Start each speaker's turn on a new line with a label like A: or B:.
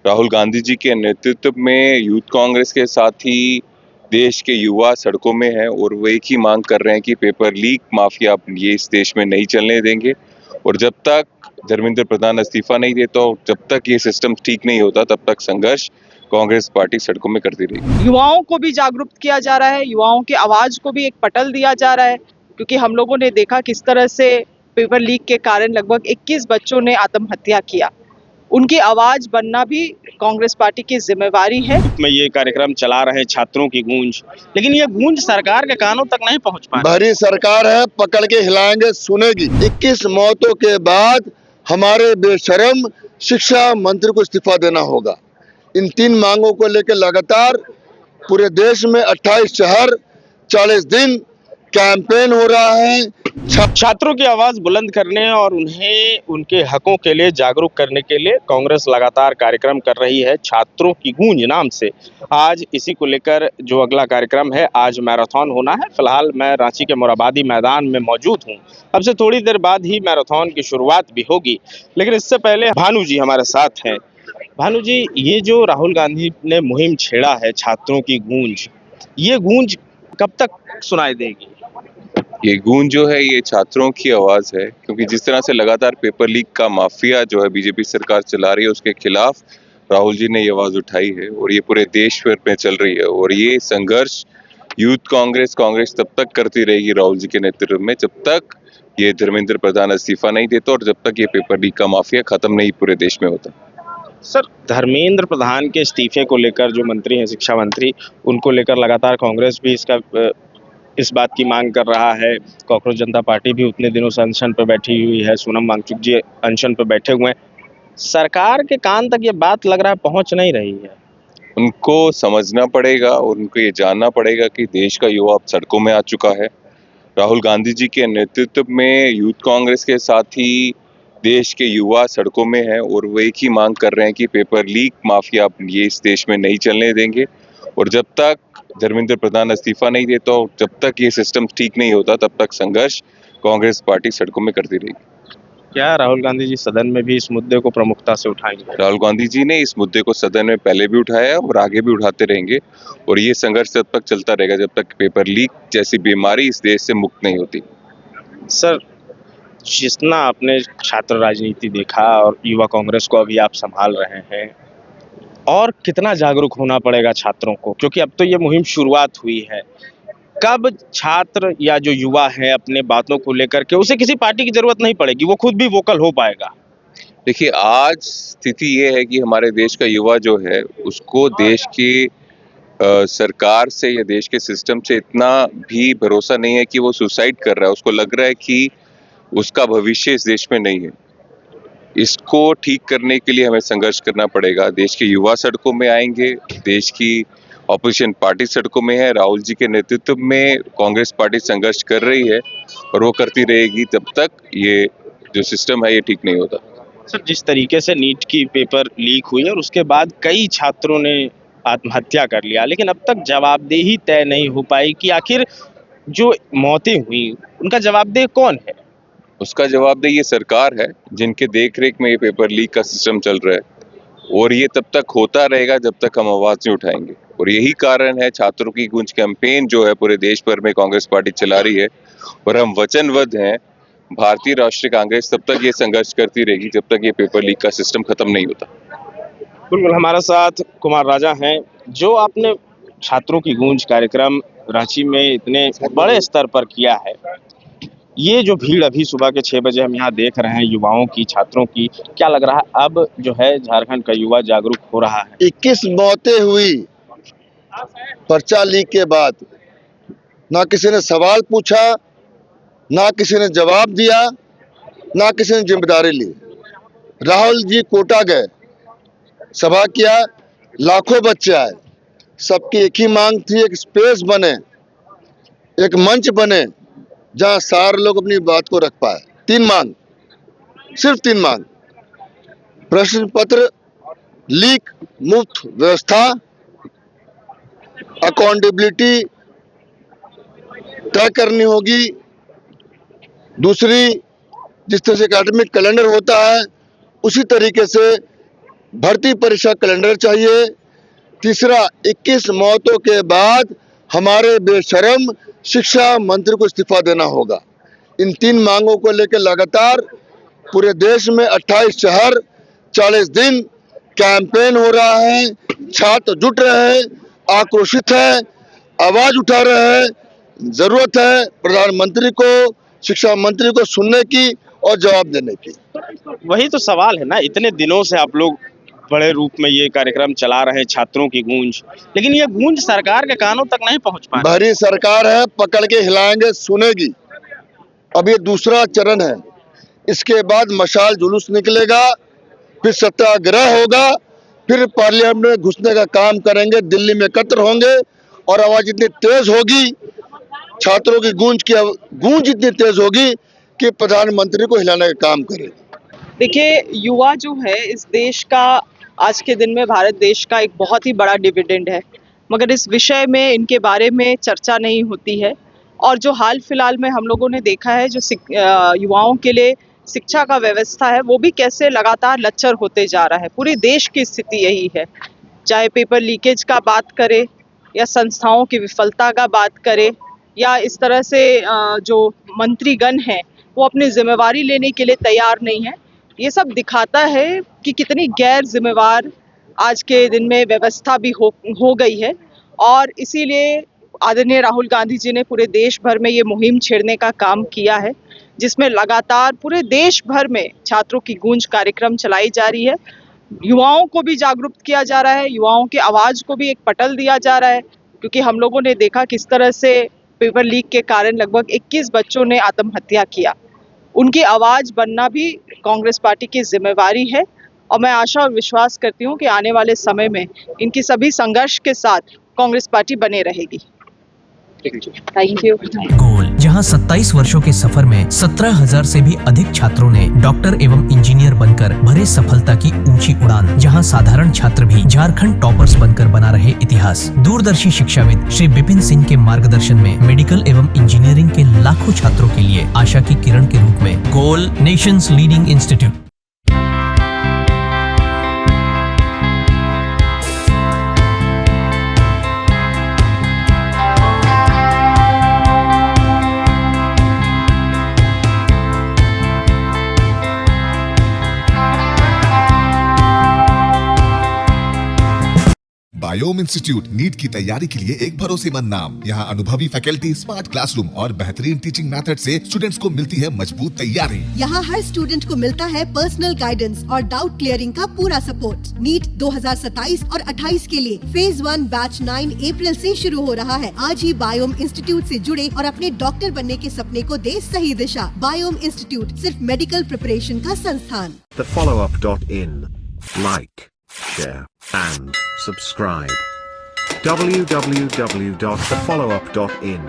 A: राहुल गांधी जी के नेतृत्व में यूथ कांग्रेस के साथ ही देश के युवा सड़कों में हैं और वो एक ही मांग कर रहे हैं कि पेपर लीक माफिया ये इस देश में नहीं चलने देंगे। और जब तक धर्मेंद्र प्रधान इस्तीफा नहीं देता, जब तक ये सिस्टम ठीक नहीं होता, तब तक संघर्ष कांग्रेस पार्टी सड़कों में करती रहेगी।
B: युवाओं को भी जागरूक किया जा रहा है, युवाओं की आवाज को भी एक पटल दिया जा रहा है, क्योंकि हम लोगों ने देखा किस तरह से पेपर लीक के कारण लगभग 21 बच्चों ने आत्महत्या किया। उनकी आवाज बनना भी कांग्रेस पार्टी की जिम्मेवारी है।
C: में ये कार्यक्रम चला रहे छात्रों की गूंज, लेकिन ये गूंज सरकार के कानों तक नहीं पहुंच पा रही।
D: भारी सरकार है, पकड़ के हिलाएंगे, सुनेगी। 21 मौतों के बाद हमारे बेशरम शिक्षा मंत्री को इस्तीफा देना होगा। इन 3 मांगों को लेकर लगातार पूरे देश में 28 शहर 40 दिन कैंपेन हो रहा है।
C: छात्रों की आवाज बुलंद करने और उन्हें उनके हकों के लिए जागरूक करने के लिए कांग्रेस लगातार कार्यक्रम कर रही है। छात्रों की गूंज नाम से आज इसी को लेकर जो अगला कार्यक्रम है, आज मैराथन होना है। फिलहाल मैं रांची के मोरहाबादी मैदान में मौजूद हूं। अब से थोड़ी देर बाद ही मैराथन की शुरुआत भी होगी, लेकिन इससे पहले भानु जी हमारे साथ हैं। भानु जी, ये जो राहुल गांधी ने मुहिम छेड़ा है छात्रों की गूंज, ये गूंज कब तक सुनाई देगी?
A: ये गूंज जो है, ये छात्रों की आवाज है, क्योंकि जिस तरह से लगातार पेपर लीक का माफिया जो है बीजेपी सरकार चला रही है, उसके खिलाफ राहुल जी ने ये आवाज उठाई है और ये पूरे देश भर में चल रही है। और ये संघर्ष यूथ कांग्रेस तब तक करती रहेगी राहुल जी के नेतृत्व में, जब तक ये धर्मेंद्र प्रधान इस्तीफा नहीं देता और जब तक ये पेपर लीक का माफिया खत्म नहीं पूरे देश में होता।
C: सर, धर्मेंद्र प्रधान के इस्तीफे को लेकर जो मंत्री हैं, शिक्षा मंत्री, उनको लेकर लगातार कांग्रेस भी इस बात की मांग कर रहा है। कॉकरोच जनता पार्टी भी उतने दिनों से अनशन पर बैठी हुई है। सोनम वांगचुक जी अनशन पर बैठे हुए हैं। सरकार के कान तक ये बात लग रहा है पहुंच नहीं रही है।
A: उनको समझना पड़ेगा और उनको ये जानना पड़ेगा कि देश का युवा अब सड़कों में आ चुका है। राहुल गांधी जी के नेतृत्व में यूथ कांग्रेस के साथ ही देश के युवा सड़कों में हैं और वो एक ही मांग कर रहे हैं कि पेपर लीक माफिया ये इस देश में नहीं चलने देंगे। और जब तक धर्मेंद्र प्रधान इस्तीफा नहीं देता, जब तक ये सिस्टम ठीक नहीं होता, तब तक संघर्ष कांग्रेस पार्टी सड़कों में करती रहेगी।
C: क्या राहुल गांधी जी सदन में भी इस मुद्दे को प्रमुखता से उठाएंगे?
A: राहुल गांधी जी ने इस मुद्दे को सदन में पहले भी उठाया है और आगे भी उठाते रहेंगे और ये संघर्ष तब तक चलता रहेगा जब तक पेपर लीक जैसी बीमारी इस देश से मुक्त नहीं होती।
C: सर, जितना आपने छात्र राजनीति देखा और युवा कांग्रेस को अभी आप संभाल रहे हैं, और कितना जागरूक होना पड़ेगा छात्रों को, क्योंकि अब तो ये मुहिम शुरुआत हुई है। कब छात्र या जो युवा है अपने बातों को लेकर के, उसे किसी पार्टी की जरूरत नहीं पड़ेगी, वो खुद भी वोकल हो पाएगा?
A: देखिए, आज स्थिति ये है कि हमारे देश का युवा जो है, उसको देश की सरकार से या देश के सिस्टम से इतना भी भरोसा नहीं है कि वो सुसाइड कर रहा है। उसको लग रहा है कि उसका भविष्य इस देश में नहीं है। इसको ठीक करने के लिए हमें संघर्ष करना पड़ेगा। देश के युवा सड़कों में आएंगे, देश की ऑपोजिशन पार्टी सड़कों में है। राहुल जी के नेतृत्व में कांग्रेस पार्टी संघर्ष कर रही है और वो करती रहेगी जब तक ये जो सिस्टम है ये ठीक नहीं होता।
C: सर, जिस तरीके से नीट की पेपर लीक हुई और उसके बाद कई छात्रों ने आत्महत्या कर लिया, लेकिन अब तक जवाबदेही तय नहीं हो पाई कि आखिर जो मौतें हुई उनका जवाबदेह कौन है?
A: उसका जवाबदेह ये सरकार है, जिनके देखरेख में ये पेपर लीक का सिस्टम चल रहा है और ये तब तक होता रहेगा जब तक हम आवाज नहीं उठाएंगे। और यही कारण है छात्रों की गूंज कैंपेन जो है पूरे देश भर में कांग्रेस पार्टी चला रही है और हम वचनबद्ध हैं। भारतीय राष्ट्रीय कांग्रेस तब तक ये संघर्ष करती रहेगी जब तक ये पेपर लीक का सिस्टम खत्म नहीं होता।
C: बिल्कुल, हमारे साथ कुमार राजा हैं। जो आपने छात्रों की गूंज कार्यक्रम रांची में इतने बड़े स्तर पर किया है, ये जो भीड़ अभी सुबह के 6 बजे हम यहाँ देख रहे हैं युवाओं की, छात्रों की, क्या लग रहा है अब जो है झारखंड का युवा जागरूक हो रहा है?
D: 21 मौतें हुई पर्चा लीक के बाद, ना किसी ने सवाल पूछा, ना किसी ने जवाब दिया, ना किसी ने जिम्मेदारी ली। राहुल जी कोटा गए, सभा किया, लाखों बच्चे आए। सबकी एक ही मांग थी, एक स्पेस बने, एक मंच बने जहां सारे लोग अपनी बात को रख पाए। 3 मांग, सिर्फ 3 मांग: प्रश्न पत्र लीक मुक्त व्यवस्था, अकाउंटेबिलिटी तय करनी होगी, दूसरी जिस तरह से एकेडमिक कैलेंडर होता है उसी तरीके से भर्ती परीक्षा कैलेंडर चाहिए। तीसरा, 21 मौतों के बाद हमारे बेशरम शिक्षा मंत्री को इस्तीफा देना होगा। इन 3 मांगों को लेकर लगातार पूरे देश में 28 शहर 40 दिन कैंपेन हो रहा है। छात्र जुट रहे हैं, आक्रोशित है, आवाज उठा रहे हैं। जरूरत है प्रधानमंत्री को, शिक्षा मंत्री को सुनने की और जवाब देने की।
C: वही तो सवाल है ना, इतने दिनों से आप लोग बड़े रूप में ये कार्यक्रम चला रहे हैं, छात्रों की गूंज, लेकिन ये गूंज सरकार के कानों तक नहीं पहुंच पा रही।
D: बहरी सरकार है, पकड़ के हिलाएंगे, सुनेगी। अब ये दूसरा चरण है, इसके बाद मशाल जुलूस निकलेगा, फिर सत्याग्रह होगा, फिर पार्लियामेंट में घुसने का काम करेंगे, दिल्ली में एकत्र होंगे और आवाज इतनी तेज होगी, छात्रों की गूंज इतनी तेज होगी कि प्रधानमंत्री को हिलाने का काम करेगा।
B: देखिए, युवा जो है इस देश का, आज के दिन में भारत देश का एक बहुत ही बड़ा डिविडेंड है, मगर इस विषय में इनके बारे में चर्चा नहीं होती है। और जो हाल फिलहाल में हम लोगों ने देखा है, जो युवाओं के लिए शिक्षा का व्यवस्था है, वो भी कैसे लगातार लच्चर होते जा रहा है। पूरे देश की स्थिति यही है, चाहे पेपर लीकेज का बात करें या संस्थाओं की विफलता का बात करें, या इस तरह से जो मंत्रीगण हैं वो अपनी जिम्मेवारी लेने के लिए तैयार नहीं है। ये सब दिखाता है कि कितनी गैर जिम्मेवार आज के दिन में व्यवस्था भी हो गई है। और इसीलिए आदरणीय राहुल गांधी जी ने पूरे देश भर में ये मुहिम छेड़ने का काम किया है, जिसमें लगातार पूरे देश भर में छात्रों की गूंज कार्यक्रम चलाई जा रही है। युवाओं को भी जागरूक किया जा रहा है, युवाओं की आवाज़ को भी एक पटल दिया जा रहा है, क्योंकि हम लोगों ने देखा किस तरह से पेपर लीक के कारण लगभग 21 बच्चों ने आत्महत्या किया। उनकी आवाज़ बनना भी कांग्रेस पार्टी की जिम्मेवारी है, और मैं आशा और विश्वास करती हूँ कि आने वाले समय में इनकी सभी संघर्ष के साथ कांग्रेस पार्टी बने रहेगी। Thank you.
E: गोल, जहां 27 वर्षों के सफर में 17,000 से भी अधिक छात्रों ने डॉक्टर एवं इंजीनियर बनकर भरे सफलता की ऊंची उड़ान, जहां साधारण छात्र भी झारखंड टॉपर्स बनकर बना रहे इतिहास। दूरदर्शी शिक्षाविद श्री विपिन सिंह के मार्गदर्शन में मेडिकल एवं इंजीनियरिंग के लाखों छात्रों के लिए आशा की किरण के रूप में Goal, nation's leading institute.
F: Biome institute NEET की तैयारी के लिए एक भरोसेमंद नाम। यहाँ अनुभवी फैकल्टी, स्मार्ट क्लासरूम और बेहतरीन टीचिंग मेथड से स्टूडेंट्स को मिलती है मजबूत तैयारी।
G: यहाँ हर स्टूडेंट को मिलता है पर्सनल गाइडेंस और डाउट क्लियरिंग का पूरा सपोर्ट। नीट 2027 और 28 के लिए फेज 1 बैच 9 अप्रैल से शुरू हो रहा है। आज ही बायोम इंस्टीट्यूट से जुड़े और अपने डॉक्टर बनने के सपने को दे सही दिशा। बायोम इंस्टीट्यूट सिर्फ मेडिकल प्रिपरेशन का संस्थान।
H: thefollowup.in. Like, share and subscribe. www.thefollowup.in